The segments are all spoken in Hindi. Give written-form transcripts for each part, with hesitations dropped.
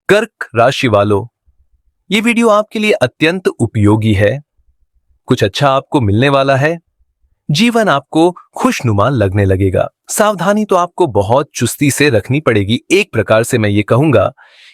कर्क राशि वालों, ये वीडियो आपके लिए अत्यंत उपयोगी है। कुछ अच्छा आपको मिलने वाला है। जीवन आपको खुशनुमा लगने लगेगा। सावधानी तो आपको बहुत चुस्ती से रखनी पड़ेगी। एक प्रकार से मैं ये कहूंगा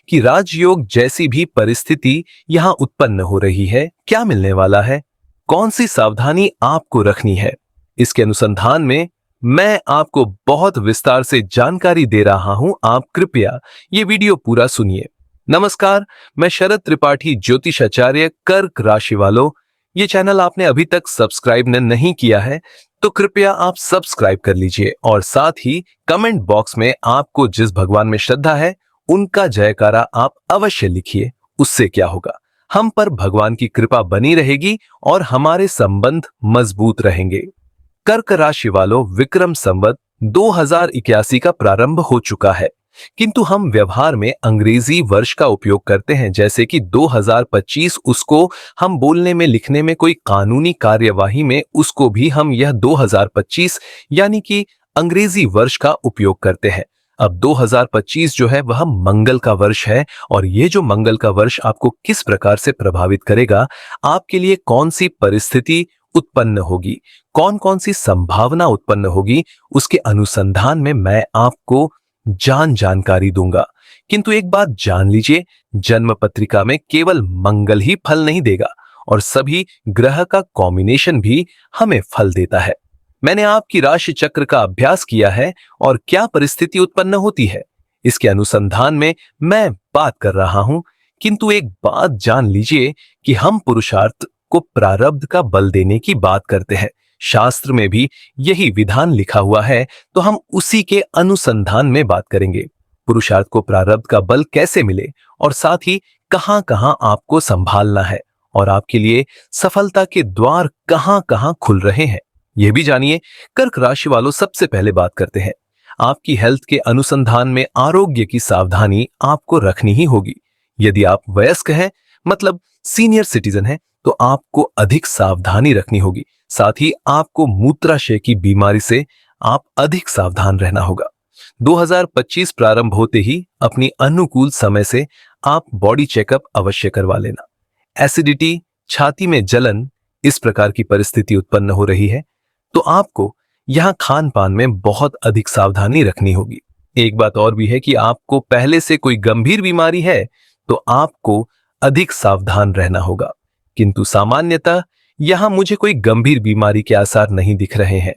कि राजयोग जैसी भी परिस्थिति यहां उत्पन्न हो रही है। क्या मिलने वाला है, कौन सी सावधानी आपको रखनी है, इसके अनुसंधान में मैं आपको बहुत विस्तार से जानकारी दे रहा हूं। आप कृपया ये वीडियो पूरा सुनिए। नमस्कार, मैं शरद त्रिपाठी, ज्योतिषाचार्य। कर्क राशि वालों, ये चैनल आपने अभी तक सब्सक्राइब नहीं किया है तो कृपया आप सब्सक्राइब कर लीजिए और साथ ही कमेंट बॉक्स में आपको जिस भगवान में श्रद्धा है उनका जयकारा आप अवश्य लिखिए। उससे क्या होगा, हम पर भगवान की कृपा बनी रहेगी और हमारे संबंध मजबूत रहेंगे। कर्क राशि वालों, विक्रम संवत 2081 का प्रारंभ हो चुका है, किंतु हम व्यवहार में अंग्रेजी वर्ष का उपयोग करते हैं, जैसे कि 2025। उसको हम बोलने में लिखने में कोई कानूनी कार्यवाही में उसको भी हम यह 2025 यानी कि अंग्रेजी वर्ष का उपयोग करते हैं। अब 2025 जो है वह मंगल का वर्ष है और ये जो मंगल का वर्ष आपको किस प्रकार से प्रभावित करेगा, आपके लिए कौन सी परिस्थिति उत्पन्न होगी, कौन कौन सी संभावना उत्पन्न होगी, उसके अनुसंधान में मैं आपको जानकारी दूंगा। किंतु एक बात जान लीजिए, जन्म पत्रिका में केवल मंगल ही फल नहीं देगा और सभी ग्रह का कॉम्बिनेशन भी हमें फल देता है। मैंने आपकी राशि चक्र का अभ्यास किया है और क्या परिस्थिति उत्पन्न होती है इसके अनुसंधान में मैं बात कर रहा हूं। किंतु एक बात जान लीजिए कि हम पुरुषार्थ को प्रारब्ध का बल देने की बात करते हैं। शास्त्र में भी यही विधान लिखा हुआ है, तो हम उसी के अनुसंधान में बात करेंगे। पुरुषार्थ को प्रारब्ध का बल कैसे मिले और साथ ही कहां कहां आपको संभालना है और आपके लिए सफलता के द्वार कहां कहां खुल रहे हैं, यह भी जानिए। कर्क राशि वालों, सबसे पहले बात करते हैं आपकी हेल्थ के अनुसंधान में। आरोग्य की सावधानी आपको रखनी ही होगी। यदि आप वयस्क हैं, मतलब सीनियर सिटीजन हैं, तो आपको अधिक सावधानी रखनी होगी। साथ ही आपको मूत्राशय की बीमारी से आप अधिक सावधान रहना होगा। 2025 प्रारंभ होते ही अपनी अनुकूल समय से आप बॉडी चेकअप अवश्य करवा लेना। एसिडिटी, छाती में जलन, इस प्रकार की परिस्थिति उत्पन्न हो रही है तो आपको यहां खान पान में बहुत अधिक सावधानी रखनी होगी। एक बात और भी है कि आपको पहले से कोई गंभीर बीमारी है तो आपको अधिक सावधान रहना होगा, किंतु सामान्यतः यहां मुझे कोई गंभीर बीमारी के आसार नहीं दिख रहे हैं।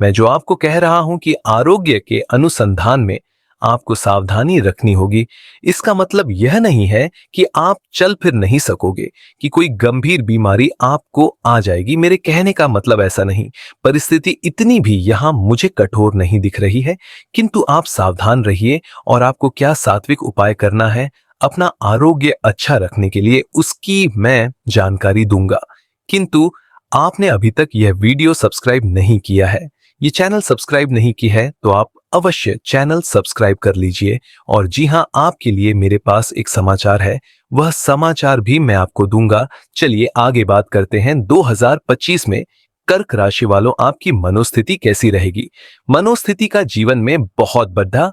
मैं जो आपको कह रहा हूं कि आरोग्य के अनुसंधान में आपको सावधानी रखनी होगी, इसका मतलब यह नहीं है कि आप चल फिर नहीं सकोगे, कि कोई गंभीर बीमारी आपको आ जाएगी। मेरे कहने का मतलब ऐसा नहीं। परिस्थिति इतनी भी यहां मुझे कठोर नहीं दिख रही है, किंतु आप सावधान रहिए और आपको क्या सात्विक उपाय करना है अपना आरोग्य अच्छा रखने के लिए, उसकी मैं जानकारी दूंगा। किंतु आपने अभी तक यह वीडियो सब्सक्राइब नहीं किया है, ये चैनल सब्सक्राइब नहीं की है, तो आप अवश्य चैनल सब्सक्राइब कर लीजिए। और जी हां, आपके लिए मेरे पास एक समाचार है, वह समाचार भी मैं आपको दूंगा। चलिए आगे बात करते हैं। 2025 में कर्क राशि वालों, आपकी मनोस्थिति कैसी रहेगी। मनोस्थिति का जीवन में बहुत बड़ा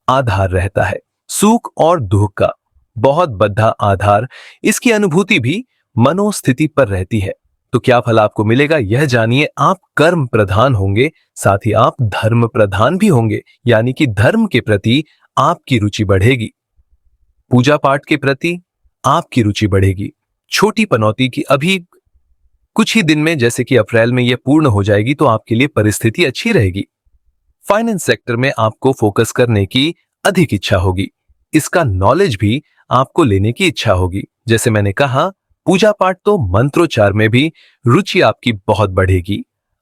आधार रहता है, सुख और दुख का बहुत बड़ा आधार, इसकी अनुभूति भी मनोस्थिति पर रहती है। तो क्या फल आपको मिलेगा यह जानिए। आप कर्म प्रधान होंगे, साथ ही आप धर्म प्रधान भी होंगे, यानी कि धर्म के प्रति आपकी रुचि बढ़ेगी, पूजा पाठ के प्रति आपकी रुचि बढ़ेगी। छोटी पनौती की अभी कुछ ही दिन में, जैसे कि अप्रैल में यह पूर्ण हो जाएगी, तो आपके लिए परिस्थिति अच्छी रहेगी। फाइनेंस सेक्टर में आपको फोकस करने की अधिक इच्छा होगी, इसका नॉलेज भी आपको लेने की इच्छा होगी। जैसे मैंने कहा, पूजा पाठ तो मंत्रोच्चार में भी रुचि आपकी बहुत बढ़ेगी।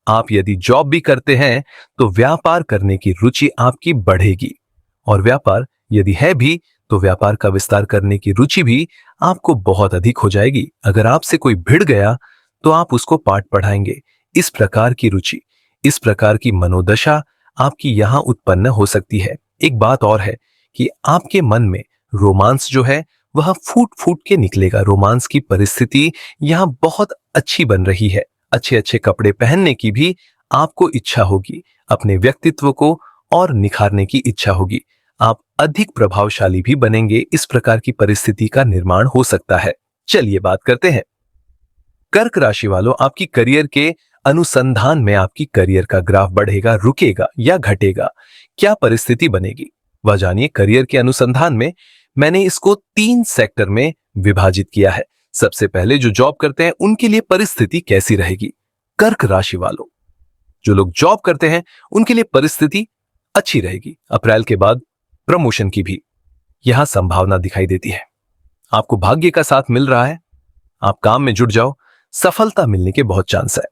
आप यदि जॉब भी करते हैं तो व्यापार करने की रुचि आपकी बढ़ेगी, और व्यापार यदि है भी तो व्यापार का विस्तार करने की रुचि भी आपको बहुत अधिक हो जाएगी। अगर आपसे कोई भिड़ गया तो आप उसको पाठ पढ़ाएंगे। इस प्रकार की रुचि, इस प्रकार की मनोदशा आपकी यहां उत्पन्न हो सकती है। एक बात और है कि आपके मन में रोमांस जो है वह फूट फूट के निकलेगा। रोमांस की परिस्थिति यहां बहुत अच्छी बन रही है। अच्छे अच्छे कपड़े पहनने की भी आपको इच्छा होगी, अपने व्यक्तित्व को और निखारने की इच्छा होगी। आप अधिक प्रभावशाली भी बनेंगे। इस प्रकार की परिस्थिति का निर्माण हो सकता है। चलिए बात करते हैं कर्क राशि वालों, आपकी करियर के अनुसंधान में आपकी करियर का ग्राफ बढ़ेगा, रुकेगा या घटेगा, क्या परिस्थिति बनेगी वह जानिए। करियर के अनुसंधान में मैंने इसको 3 सेक्टर में विभाजित किया है। सबसे पहले जो जॉब करते हैं उनके लिए परिस्थिति कैसी रहेगी। कर्क राशि वालों, जो लोग जॉब करते हैं उनके लिए परिस्थिति अच्छी रहेगी। अप्रैल के बाद प्रमोशन की भी यहां संभावना दिखाई देती है। आपको भाग्य का साथ मिल रहा है, आप काम में जुट जाओ, सफलता मिलने के बहुत चांस है।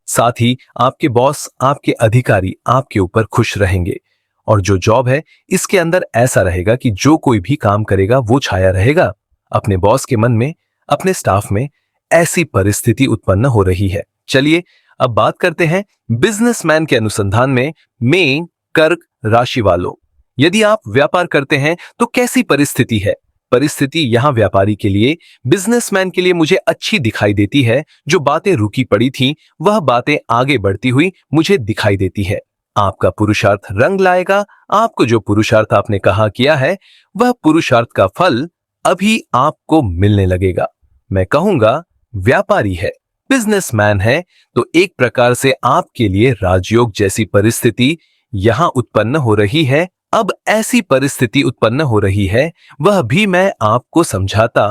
साथ ही आपके बॉस, आपके अधिकारी आपके ऊपर खुश रहेंगे। और जो जॉब है इसके अंदर ऐसा रहेगा कि जो कोई भी काम करेगा वो छाया रहेगा। अपने बॉस के मन में, अपने स्टाफ में ऐसी परिस्थिति उत्पन्न हो रही है। चलिए अब बात करते हैं बिजनेसमैन के अनुसंधान में। मेन कर्क राशि वालों, यदि आप व्यापार करते हैं तो कैसी परिस्थिति है। परिस्थिति यहां व्यापारी के लिए, बिजनेसमैन के लिए मुझे अच्छी दिखाई देती है। जो बातें रुकी पड़ी थी वह बातें आगे बढ़ती हुई मुझे दिखाई देती है। आपका पुरुषार्थ रंग लाएगा। आपको जो पुरुषार्थ आपने कहा किया है वह पुरुषार्थ का फल अभी आपको मिलने लगेगा। मैं कहूंगा व्यापारी है, बिजनेसमैन है तो एक प्रकार से आपके लिए राजयोग जैसी परिस्थिति यहां उत्पन्न हो रही है। अब ऐसी परिस्थिति उत्पन्न हो रही है वह भी मैं आपको समझाता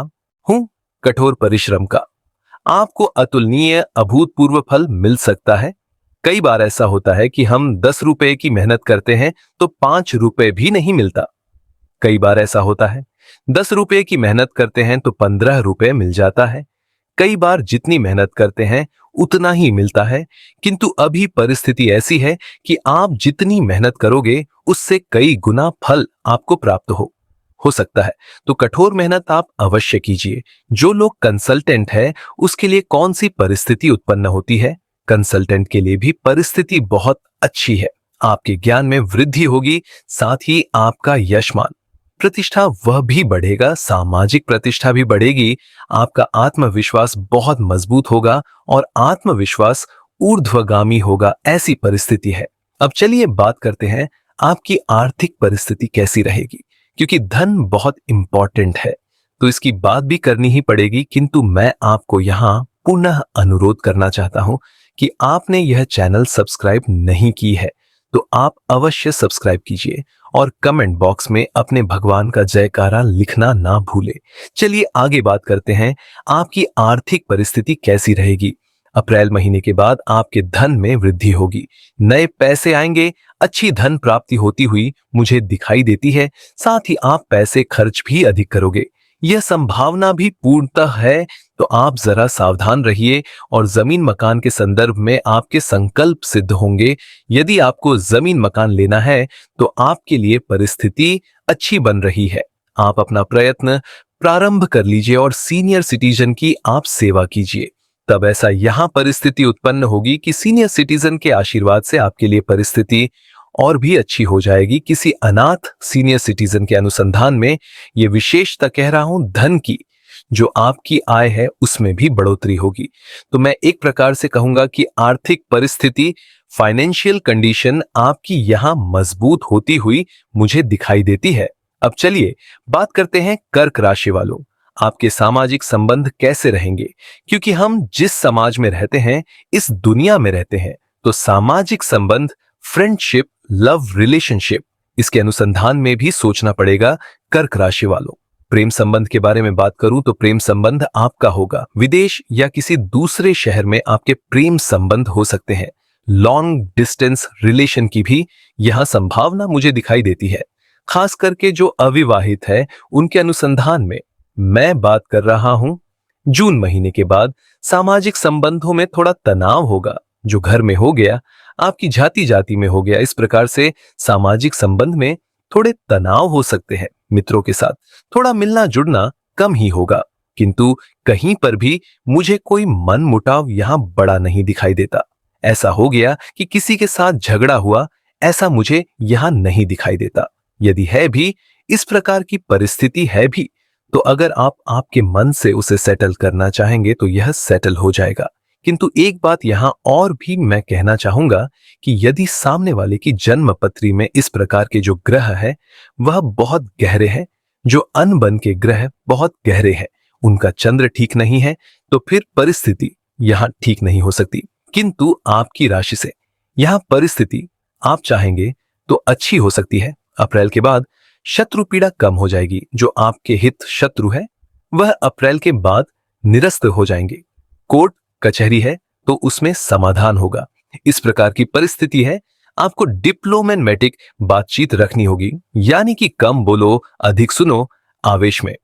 हूं। कठोर परिश्रम का आपको अतुलनीय अभूतपूर्व फल मिल सकता है। कई बार ऐसा होता है कि हम 10 रुपए की मेहनत करते हैं तो 5 रुपए भी नहीं मिलता। कई बार ऐसा होता है 10 रुपए की मेहनत करते हैं तो 15 रुपए मिल जाता है। कई बार जितनी मेहनत करते हैं उतना ही मिलता है। किंतु अभी परिस्थिति ऐसी है कि आप जितनी मेहनत करोगे उससे कई गुना फल आपको प्राप्त हो सकता है। तो कठोर मेहनत आप अवश्य कीजिए। जो लोग कंसल्टेंट है उसके लिए कौन सी परिस्थिति उत्पन्न होती है। कंसल्टेंट के लिए भी परिस्थिति बहुत अच्छी है। आपके ज्ञान में वृद्धि होगी, साथ ही आपका यशमान प्रतिष्ठा वह भी बढ़ेगा, सामाजिक प्रतिष्ठा भी बढ़ेगी। आपका आत्मविश्वास बहुत मजबूत होगा और आत्मविश्वास ऊर्ध्वगामी होगा, ऐसी परिस्थिति है। अब चलिए बात करते हैं आपकी आर्थिक परिस्थिति कैसी रहेगी, क्योंकि धन बहुत इंपॉर्टेंट है तो इसकी बात भी करनी ही पड़ेगी। किंतु मैं आपको यहां पुनः अनुरोध करना चाहता हूं कि आपने यह चैनल सब्सक्राइब नहीं की है तो आप अवश्य सब्सक्राइब कीजिए और कमेंट बॉक्स में अपने भगवान का जयकारा लिखना ना भूले। चलिए आगे बात करते हैं आपकी आर्थिक परिस्थिति कैसी रहेगी। अप्रैल महीने के बाद आपके धन में वृद्धि होगी, नए पैसे आएंगे, अच्छी धन प्राप्ति होती हुई मुझे दिखाई देती है। साथ ही आप पैसे खर्च भी अधिक करोगे, यह संभावना भी पूर्णतः है। तो आप जरा सावधान रहिए और जमीन मकान के संदर्भ में आपके संकल्प सिद्ध होंगे। यदि आपको जमीन मकान लेना है तो आपके लिए परिस्थिति अच्छी बन रही है। आप अपना प्रयत्न प्रारंभ कर लीजिए और सीनियर सिटीजन की आप सेवा कीजिए। तब ऐसा यहां परिस्थिति उत्पन्न होगी कि सीनियर सिटीजन के आशीर्वाद से आपके लिए परिस्थिति और भी अच्छी हो जाएगी। किसी अनाथ सीनियर सिटीजन के अनुसंधान में यह विशेषता कह रहा हूं, धन की जो आपकी आय है उसमें भी बढ़ोतरी होगी। तो मैं एक प्रकार से कहूंगा कि आर्थिक परिस्थिति, फाइनेंशियल कंडीशन आपकी यहां मजबूत होती हुई मुझे दिखाई देती है। अब चलिए बात करते हैं कर्क राशि वालों, आपके सामाजिक संबंध कैसे रहेंगे। क्योंकि हम जिस समाज में रहते हैं, इस दुनिया में रहते हैं, तो सामाजिक संबंध, फ्रेंडशिप, लव रिलेशनशिप, इसके अनुसंधान में भी सोचना पड़ेगा कर्क राशि वालों। प्रेम संबंध के बारे में बात करूं तो प्रेम संबंध आपका होगा, विदेश या किसी दूसरे शहर में आपके प्रेम संबंध हो सकते हैं। लॉन्ग डिस्टेंस रिलेशन की भी यहां संभावना मुझे दिखाई देती है। खास करके जो अविवाहित है उनके अनुसंधान में मैं बात कर रहा हूं। जून महीने के बाद सामाजिक संबंधों में थोड़ा तनाव होगा, जो घर में हो गया आपकी जाति जाति में हो गया। इस प्रकार से सामाजिक संबंध में थोड़े तनाव हो सकते हैं। मित्रों के साथ थोड़ा मिलना जुड़ना कम ही होगा, किंतु कहीं पर भी मुझे कोई मन मुटाव यहां बड़ा नहीं दिखाई देता। ऐसा हो गया कि किसी के साथ झगड़ा हुआ, ऐसा मुझे यहां नहीं दिखाई देता। यदि है भी इस प्रकार की परिस्थिति है भी, तो अगर आप आपके मन से उसे सेटल करना चाहेंगे तो यह सेटल हो जाएगा। किंतु एक बात यहां और भी मैं कहना चाहूंगा कि यदि सामने वाले की जन्म पत्री में इस प्रकार के जो ग्रह है वह बहुत गहरे हैं, जो अनबन के ग्रह बहुत गहरे हैं, उनका चंद्र ठीक नहीं है, तो फिर परिस्थिति यहां ठीक नहीं हो सकती। किंतु आपकी राशि से यहां परिस्थिति आप चाहेंगे तो अच्छी हो सकती है। अप्रैल के बाद शत्रु पीड़ा कम हो जाएगी। जो आपके हित शत्रु है वह अप्रैल के बाद निरस्त हो जाएंगे। कोर्ट कचहरी है तो उसमें समाधान होगा। इस प्रकार की परिस्थिति है। आपको डिप्लोमेटिक बातचीत रखनी होगी, यानी कि कम बोलो, अधिक सुनो, आवेश में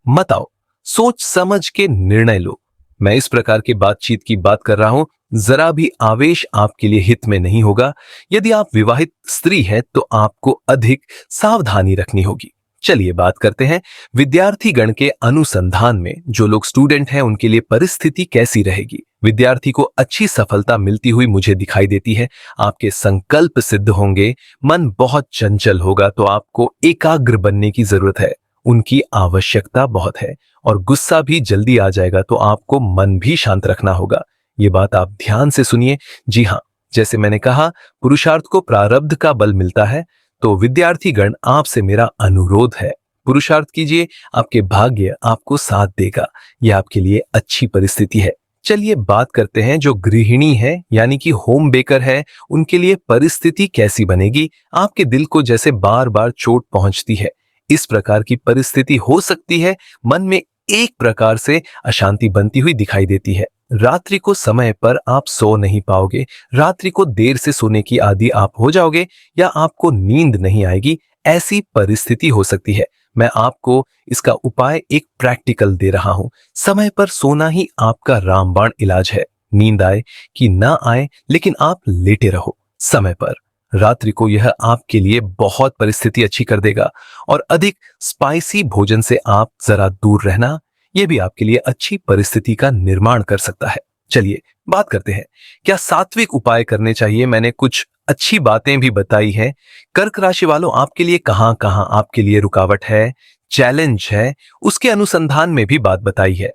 मत आओ, सोच समझ के निर्णय लो। मैं इस प्रकार की बातचीत की बात कर रहा हूं। जरा भी आवेश आपके लिए हित में नहीं होगा। यदि आप विवाहित स्त्री है तो आपको अधिक सावधानी रखनी होगी। चलिए बात करते हैं विद्यार्थी गण के अनुसंधान में। जो लोग स्टूडेंट हैं उनके लिए परिस्थिति कैसी रहेगी। विद्यार्थी को अच्छी सफलता मिलती हुई मुझे दिखाई देती है। आपके संकल्प सिद्ध होंगे, मन बहुत चंचल होगा, तो आपको एकाग्र बनने की जरूरत है। उनकी आवश्यकता बहुत है और गुस्सा भी जल्दी आ जाएगा, तो आपको मन भी शांत रखना होगा। ये बात आप ध्यान से सुनिए। जी हां, जैसे मैंने कहा पुरुषार्थ को प्रारब्ध का बल मिलता है, तो विद्यार्थी गण आपसे मेरा अनुरोध है, पुरुषार्थ कीजिए, आपके भाग्य आपको साथ देगा। यह आपके लिए अच्छी परिस्थिति है। चलिए बात करते हैं जो गृहिणी है यानी कि होम बेकर है, उनके लिए परिस्थिति कैसी बनेगी। आपके दिल को जैसे बार बार चोट पहुंचती है, इस प्रकार की परिस्थिति हो सकती है। मन में एक प्रकार से अशांति बनती हुई दिखाई देती है। रात्रि को समय पर आप सो नहीं पाओगे, रात्रि को देर से सोने की आदी आप हो जाओगे या आपको नींद नहीं आएगी, ऐसी परिस्थिति हो सकती है। मैं आपको इसका उपाय एक प्रैक्टिकल दे रहा हूं। समय पर सोना ही आपका रामबाण इलाज है। नींद आए कि ना आए, लेकिन आप लेटे रहो समय पर। रात्रि को यह आपके लिए बहुत परिस्थिति अच्छी कर देगा। और अधिक स्पाइसी भोजन से आप जरा दूर रहना, यह भी आपके लिए अच्छी परिस्थिति का निर्माण कर सकता है। चलिए बात करते हैं क्या सात्विक उपाय करने चाहिए। मैंने कुछ अच्छी बातें भी बताई है। कर्क राशि वालों, आपके लिए कहां कहां आपके लिए रुकावट है, चैलेंज है, उसके अनुसंधान में भी बात बताई है।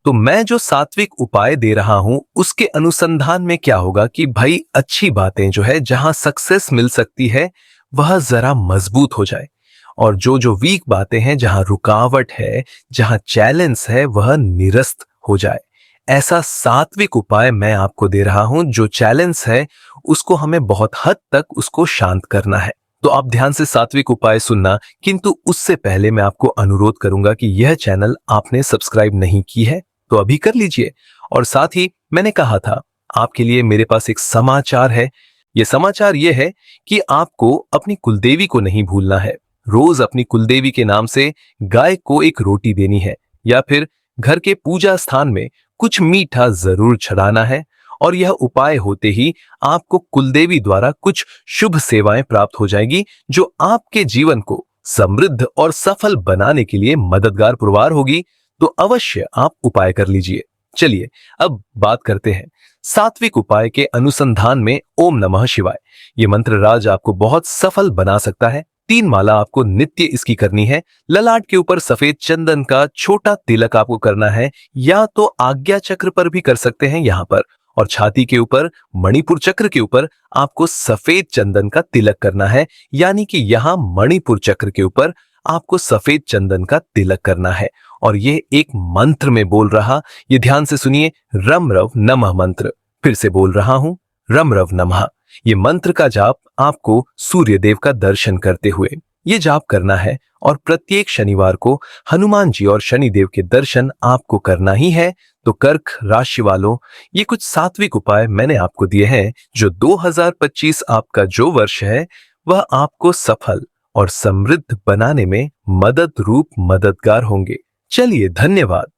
तो मैं जो सात्विक उपाय दे रहा हूं उसके अनुसंधान में क्या होगा कि भाई अच्छी बातें जो है, जहां सक्सेस मिल सकती है वह जरा मजबूत हो जाए, और जो जो वीक बातें हैं, जहां रुकावट है, जहां चैलेंज है, वह निरस्त हो जाए। ऐसा सात्विक उपाय मैं आपको दे रहा हूं। जो चैलेंज है उसको हमें बहुत हद तक उसको शांत करना है। तो आप ध्यान से सात्विक उपाय सुनना, किंतु उससे पहले मैं आपको अनुरोध करूंगा कि यह चैनल आपने सब्सक्राइब नहीं की है तो अभी कर लीजिए। और साथ ही मैंने कहा था आपके लिए मेरे पास एक समाचार है। यह समाचार यह है कि आपको अपनी कुलदेवी को नहीं भूलना है। रोज अपनी कुलदेवी के नाम से गाय को एक रोटी देनी है, या फिर घर के पूजा स्थान में कुछ मीठा जरूर चढ़ाना है। और यह उपाय होते ही आपको कुलदेवी द्वारा कुछ शुभ सेवाएं प्राप्त हो जाएगी, जो आपके जीवन को समृद्ध और सफल बनाने के लिए मददगार पुरवार होगी। तो अवश्य आप उपाय कर लीजिए। चलिए अब बात करते हैं सात्विक उपाय के अनुसंधान में। ओम नमः शिवाय ये मंत्र राज आपको बहुत सफल बना सकता है। 3 माला आपको नित्य इसकी करनी है। ललाट के ऊपर सफेद चंदन का छोटा तिलक आपको करना है, या तो आज्ञा चक्र पर भी कर सकते हैं यहां पर। और छाती के ऊपर मणिपुर चक्र के ऊपर आपको सफेद चंदन का तिलक करना है, यानी कि यहां मणिपुर चक्र के ऊपर आपको सफेद चंदन का तिलक करना है। और ये एक मंत्र में बोल रहा, ये ध्यान से सुनिए, रम रव नमः मंत्र। फिर से बोल रहा हूं, रम रव नमः। ये मंत्र का जाप आपको सूर्य देव का दर्शन करते हुए ये जाप करना है। और प्रत्येक शनिवार को हनुमान जी और शनिदेव के दर्शन आपको करना ही है। तो कर्क राशि वालों, ये कुछ सात्विक उपाय मैंने आपको दिए हैं, जो 2025 आपका जो वर्ष है वह आपको सफल और समृद्ध बनाने में मदद रूप मददगार होंगे। चलिए धन्यवाद।